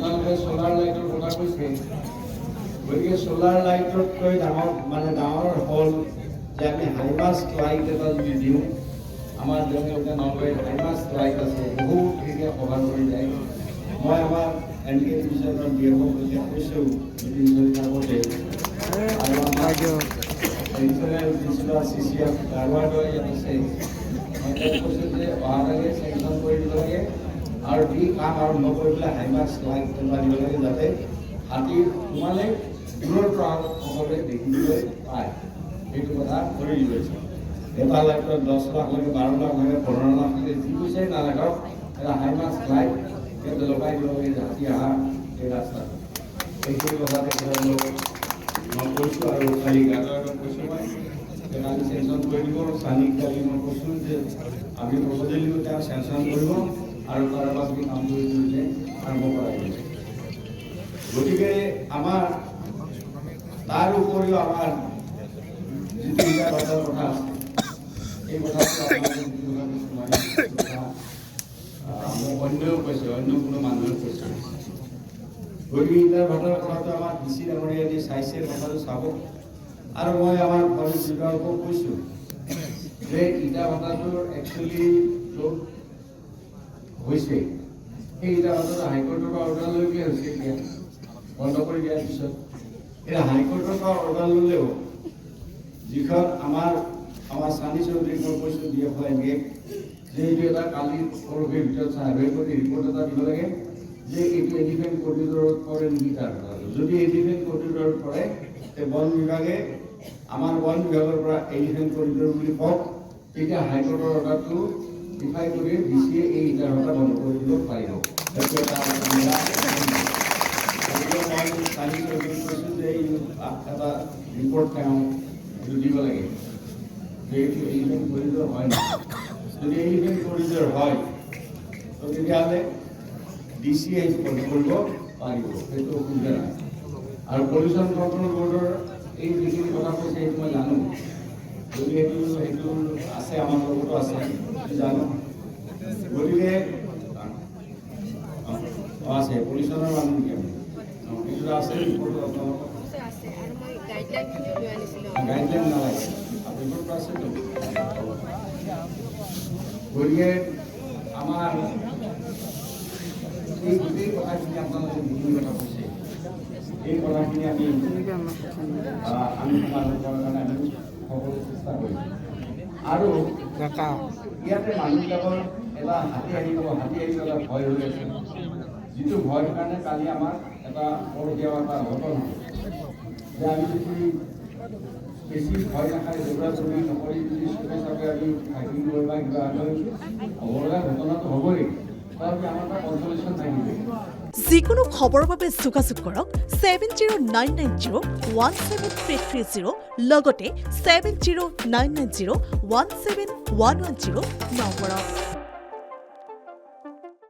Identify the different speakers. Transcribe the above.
Speaker 1: আপোনালোকে সোলাৰ লাইটৰ কথা কৈছে গতিকে সোলাৰ লাইটতকৈ ডাঙৰ হ'ল যে আমি হাইমাষ্ট লাইট এটা যদি দিওঁ আমাৰ তেওঁলোকে নলবাৰীত হাইমাষ্ট লাইট আছে বহুত হেৰিকে সহায় কৰি যায় মই আমাৰ এনকে ডিভিজনৰ ডিএমঅ কৈছোঁ মিটিং চলি থাকোঁতে আৰু আমাৰ এডিচনেল প্ৰিন্সিপাল CCF গাৰৱাৰ্ডৰ ইয়াত আছে মই কৈছোঁ যে অহালৈকে চেংচন কৰি দিব লাগে আৰু দি কাম আৰম্ভ কৰি পেলাই হাইমাষ্ট লাইট এটা দিব লাগে যাতে হাতী সোমালে দূৰৰ পৰা সকলোৱে দেখিবলৈ পায় সেইটো কথা কৰি লৈছে এটা লাইটত 10 লাখলৈকে 12 লাখলৈকে 15 লাখলৈকে যি পইচাই নালাগক এটা হাইমাষ্ট লাইট সিহঁতে লগাই দিব লাগে হাতী অহা এই ৰাস্তাত এইখিনি কথা মই কৈছোঁ আৰু কালি গাঁৱত কৈছোঁ মই কালি চেংচন কৰি দিব চানিক কালি মই কৈছোঁ যে আমি প্ৰপ'জেল দিব তেওঁ চেংচন কৰিব আৰু তাৰ বাকী কাম কৰি আৰম্ভ কৰা হৈছে গতিকে আমাৰ তাৰ উপৰিও আমাৰ যিটো ইটা ভাটাৰ কথা আছে এই কথাটো আপোনালোকে অন্যও কৈছে অন্য কোনো মানুহেও কৈছে গতিকে ইটা ভাটাৰ কথাটো আমাৰ DC ডাঙৰীয়া দি চাইছে কথাটো চাব আৰু মই আমাৰ ফৰেষ্ট বিভাগকো কৈছোঁ যে ইটা ভাটাটোৰ একচুৱেলি য'ত হৈছে সেই ইটা ভাটাটো হাইকোৰ্টৰ পৰা অৰ্ডাৰ লৈ পেলাই হৈছে এতিয়া বন্ধ কৰি দিয়াৰ পিছত এতিয়া হাইকোৰ্টৰ পৰা অৰ্ডাৰ ল'লেও যিখন আমাৰ চানি চৌধুৰীক মই কৈছোঁ DFO যে এইটো এটা কালি পৰহিৰ ভিতৰত চাৰ্ভে কৰি ৰিপৰ্ট এটা দিব লাগে যে এইটো এলিফেণ্ট কৰিডৰত পৰে নেকি তাৰ যদি এলিফেণ্ট কৰিডৰত পৰে তে বন বিভাগে আমাৰ বন বিভাগৰ পৰা এলিফেণ্ট কৰিডৰ বুলি কওক তেতিয়া হাইকোৰ্টৰ অৰ্ডাৰটো ডিফাই কৰি DCয়ে এই ইটা ভাটা বন্ধ কৰি দিব পাৰিব সেইটো এটা চানি চৌধুৰীক কৈছোঁ যে এটা ৰিপৰ্ট তেওঁ দিব লাগে যে এইটো এলিফেণ্ট কৰিডৰ হয় না যদি এলিফেণ্ট কৰিডৰ হয় তেতিয়াহ'লে DCয়ে এইটো বন্ধ কৰিব পাৰিব সেইটো অসুবিধা নাই আৰু পলিউশ্যন কণ্ট্ৰল বৰ্ডৰ এই যিখিনি কথা কৈছে সেইটো মই জানো যদি সেইটো আছে আমাৰ লগতো আছে জানো গতিকে আছে পলিউশ্যনৰ মানুহ নেকি আমি এইটো আছে ৰিপৰ্ট আপোনালোকৰ গাইডলাইন নালাগে ৰিপৰ্ট আছেতো গতিকে আমাৰ এই গোটেই কথাখিনি আপোনালোকে যিখিনি কথা কৈছে এই কথাখিনি আমি তোমালোকৰ কাৰণে আমি সকলো চেষ্টা কৰিম আৰু ইয়াতে মানুহবিলাকৰ এটা হাতী আহিব এটা ভয় হৈ আছে যিটো ভয়ৰ কাৰণে কালি আমাৰ এটা পৰকীয়া এটা ঘটনা যে আমি যদি বেছি ভয় নাখায় দৌৰা দৌৰি নকৰি যদি চবে চাবে আমি হাইকিং কৰি বা কিবা হ'ব লগা ঘটনাটো হ'বই তাৰবাবে আমাৰ এটা কনচলেশ্যন থাকিব
Speaker 2: যিকোনো খবৰৰ বাবে যোগাযোগ কৰক 7099017330 লগতে 7099017110 নম্বৰত।